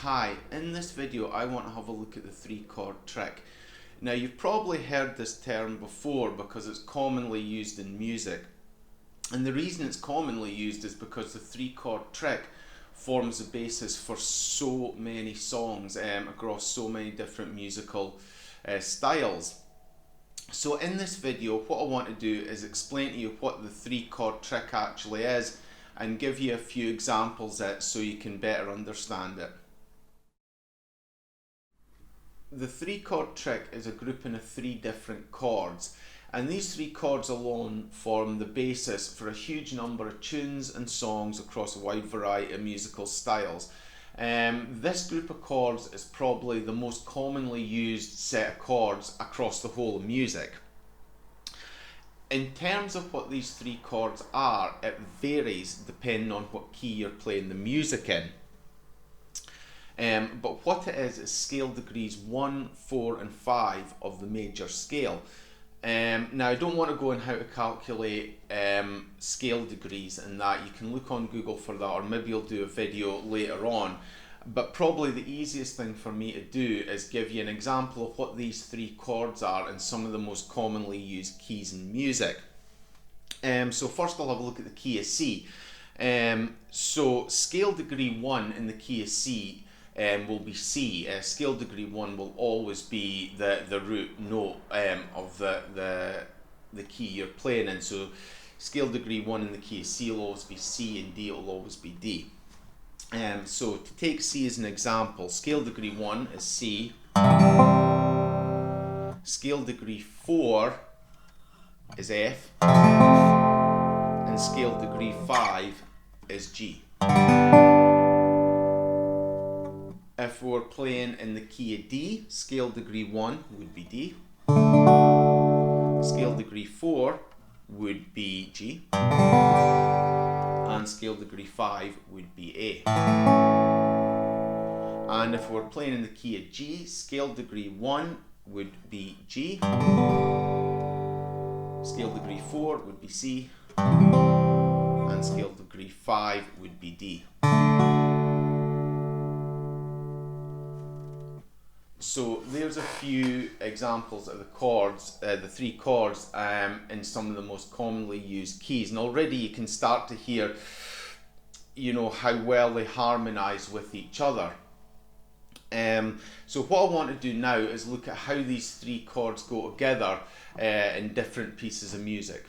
Hi, in this video I want to have a look at the three chord trick. Now you've probably heard this term before because it's commonly used in music, and the reason it's commonly used is because the three chord trick forms the basis for so many songs across so many different musical styles. So in this video what I want to do is explain to you what the three chord trick actually is and give you a few examples of it so you can better understand it. The three chord trick is a grouping of three different chords, and these three chords alone form the basis for a huge number of tunes and songs across a wide variety of musical styles. This group of chords is probably the most commonly used set of chords across the whole of music. In terms of what these three chords are, it varies depending on what key you're playing the music in. But what it is scale degrees 1, 4 and 5 of the major scale. Now I don't want to go on how to calculate scale degrees and that. You can look on Google for that, or maybe I'll do a video later on. But probably the easiest thing for me to do is give you an example of what these three chords are and some of the most commonly used keys in music. So first I'll have a look at the key of C. So scale degree 1 in the key of C will be C. Scale degree 1 will always be the root note of the key you're playing in. So scale degree 1 in the key of C will always be C, and D will always be D. So to take C as an example, scale degree 1 is C, scale degree 4 is F, and scale degree 5 is G. If we're playing in the key of D, scale degree 1 would be D, scale degree 4 would be G, and scale degree 5 would be A. And if we're playing in the key of G, scale degree 1 would be G, scale degree 4 would be C, and scale degree 5 would be D. So there's a few examples of the chords, the three chords in some of the most commonly used keys, and already you can start to hear, how well they harmonise with each other. So what I want to do now is look at how these three chords go together in different pieces of music.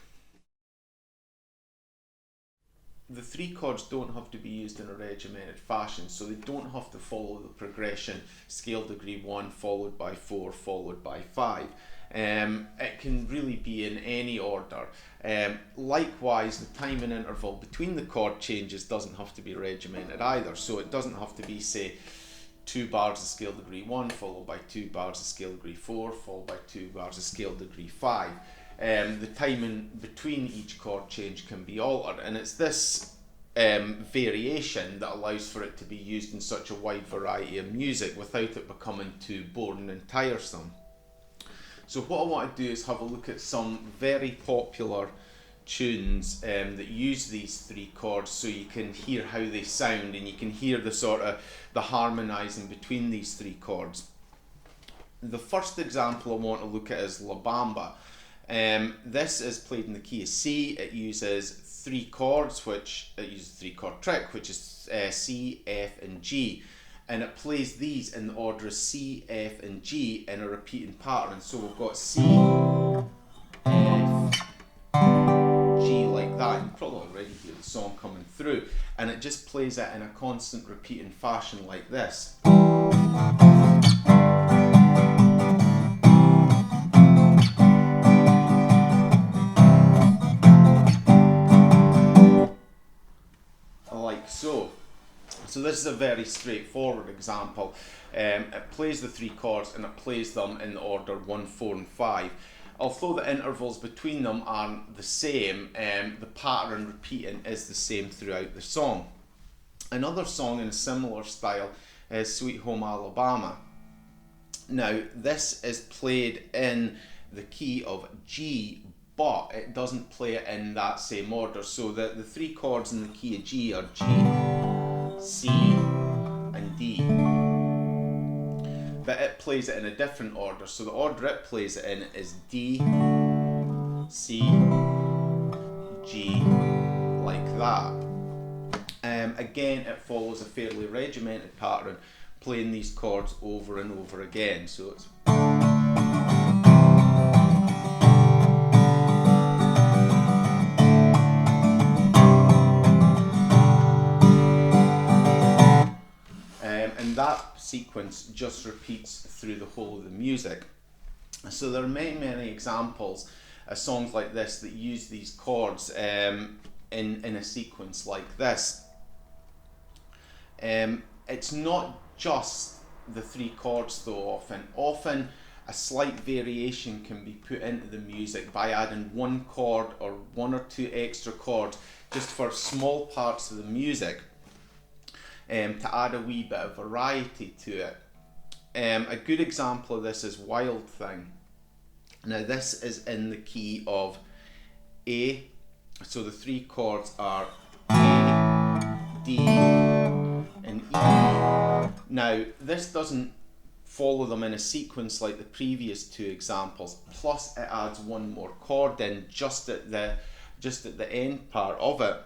The three chords don't have to be used in a regimented fashion, so they don't have to follow the progression scale degree 1 followed by 4 followed by 5. It can really be in any order. Likewise, the timing interval between the chord changes doesn't have to be regimented either, so it doesn't have to be, say, 2 bars of scale degree 1 followed by 2 bars of scale degree 4 followed by 2 bars of scale degree 5. The timing between each chord change can be altered, and it's this variation that allows for it to be used in such a wide variety of music without it becoming too boring and tiresome. So what I want to do is have a look at some very popular tunes that use these three chords, so you can hear how they sound and you can hear the harmonising between these three chords. The first example I want to look at is La Bamba. This is played in the key of C. It uses three chords, it uses three chord trick, which is C, F and G, and it plays these in the order of C, F and G in a repeating pattern. So we've got C, F, G like that. You can probably already hear the song coming through, and it just plays it in a constant repeating fashion like this. So this is a very straightforward example. It plays the three chords and it plays them in the order 1, 4 and 5. Although the intervals between them aren't the same, the pattern repeating is the same throughout the song. Another song in a similar style is Sweet Home Alabama. Now this is played in the key of G, but it doesn't play it in that same order. So the three chords in the key of G are G, C and D. But it plays it in a different order. So the order it plays it in is D, C, G, like that. Again, it follows a fairly regimented pattern, playing these chords over and over again. So it's and that sequence just repeats through the whole of the music. So there are many examples of songs like this that use these chords in a sequence like this. It's not just the three chords though. Often a slight variation can be put into the music by adding one chord or one or two extra chords just for small parts of the music, to add a wee bit of variety to it. A good example of this is Wild Thing. Now this is in the key of A, so the three chords are A, D and E. Now this doesn't follow them in a sequence like the previous two examples, plus it adds one more chord in just at the end part of it.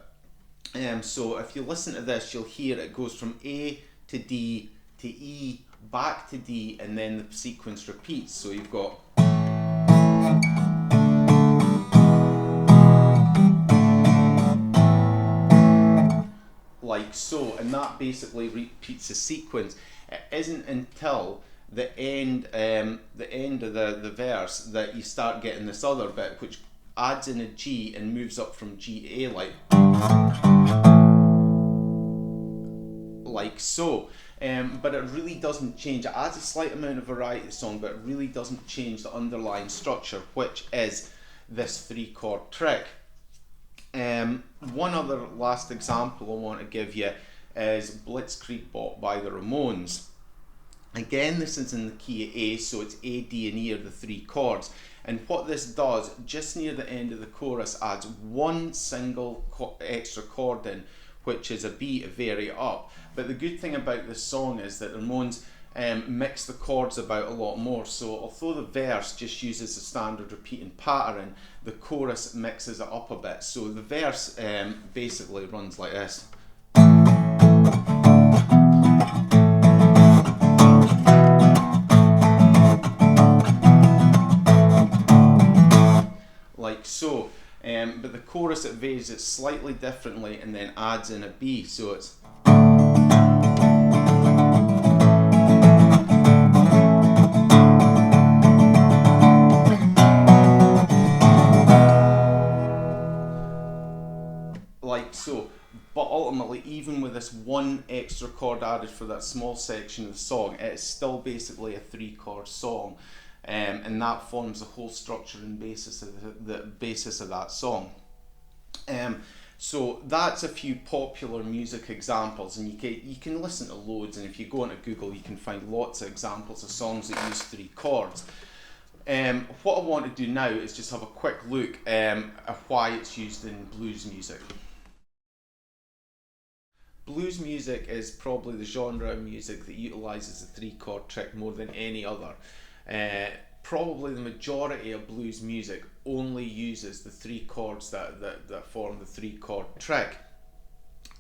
So if you listen to this, you'll hear it goes from A to D to E, back to D, and then the sequence repeats. So you've got like so, and that basically repeats the sequence. It isn't until the end of the verse that you start getting this other bit, which adds in a G and moves up from G to A, like so. But it really doesn't change. It adds a slight amount of variety to the song, but it really doesn't change the underlying structure, which is this three chord trick. One other last example I want to give you is Blitzkrieg Bop by the Ramones. Again, this is in the key of A, so it's A, D and E are the three chords. And what this does, just near the end of the chorus, adds one single extra chord in, which is a B to vary it up. But the good thing about this song is that the Ramones mix the chords about a lot more. So although the verse just uses the standard repeating pattern, the chorus mixes it up a bit. So the verse basically runs like this. Like so. But the chorus, it varies it slightly differently and then adds in a B. So it's like so. But ultimately, even with this one extra chord added for that small section of the song, it is still basically a three chord song. And that forms the whole structure and basis of the basis of that song. So that's a few popular music examples, and you can listen to loads, and if you go onto Google you can find lots of examples of songs that use three chords. What I want to do now is just have a quick look at why it's used in blues music. Blues music is probably the genre of music that utilises the three chord trick more than any other. Probably the majority of blues music only uses the three chords that form the three chord trick,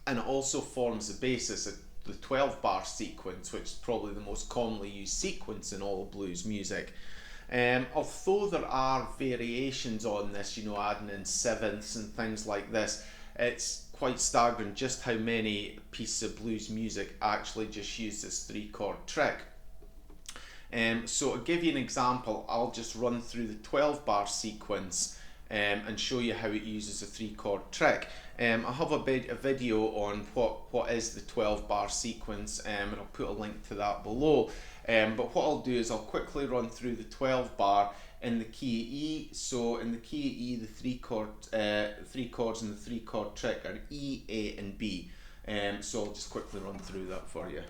and it also forms the basis of the 12 bar sequence, which is probably the most commonly used sequence in all of blues music. Although there are variations on this, adding in sevenths and things like this, it's quite staggering just how many pieces of blues music actually just use this three chord trick. So to give you an example, I'll just run through the 12 bar sequence and show you how it uses a three chord trick. I have a video on what is the 12 bar sequence, and I'll put a link to that below. But what I'll do is I'll quickly run through the 12 bar in the key of E. So in the key of E, the three chords in the three chord trick are E, A and B. So I'll just quickly run through that for you.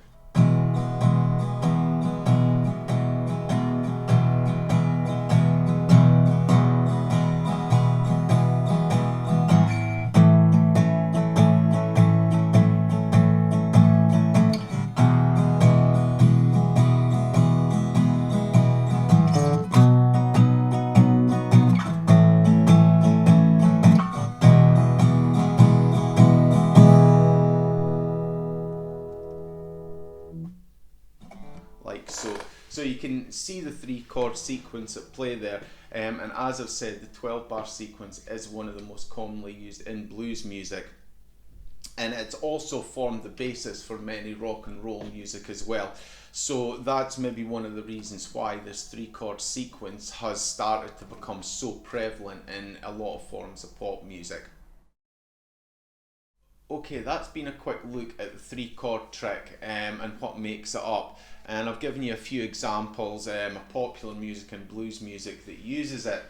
So you can see the 3 chord sequence at play there, and as I've said, the 12 bar sequence is one of the most commonly used in blues music, and it's also formed the basis for many rock and roll music as well. So that's maybe one of the reasons why this 3 chord sequence has started to become so prevalent in a lot of forms of pop music. Okay, that's been a quick look at the 3 chord trick and what makes it up. And I've given you a few examples of popular music and blues music that uses it.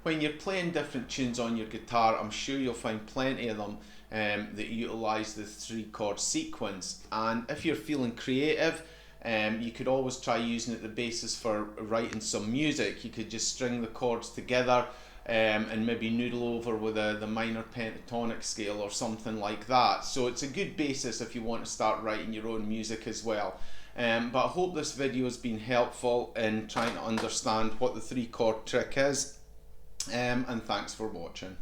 When you're playing different tunes on your guitar, I'm sure you'll find plenty of them that utilise the 3 chord sequence. And if you're feeling creative, you could always try using it the basis for writing some music. You could just string the chords together and maybe noodle over with the minor pentatonic scale or something like that. So it's a good basis if you want to start writing your own music as well. But I hope this video has been helpful in trying to understand what the 3 chord trick is, and thanks for watching.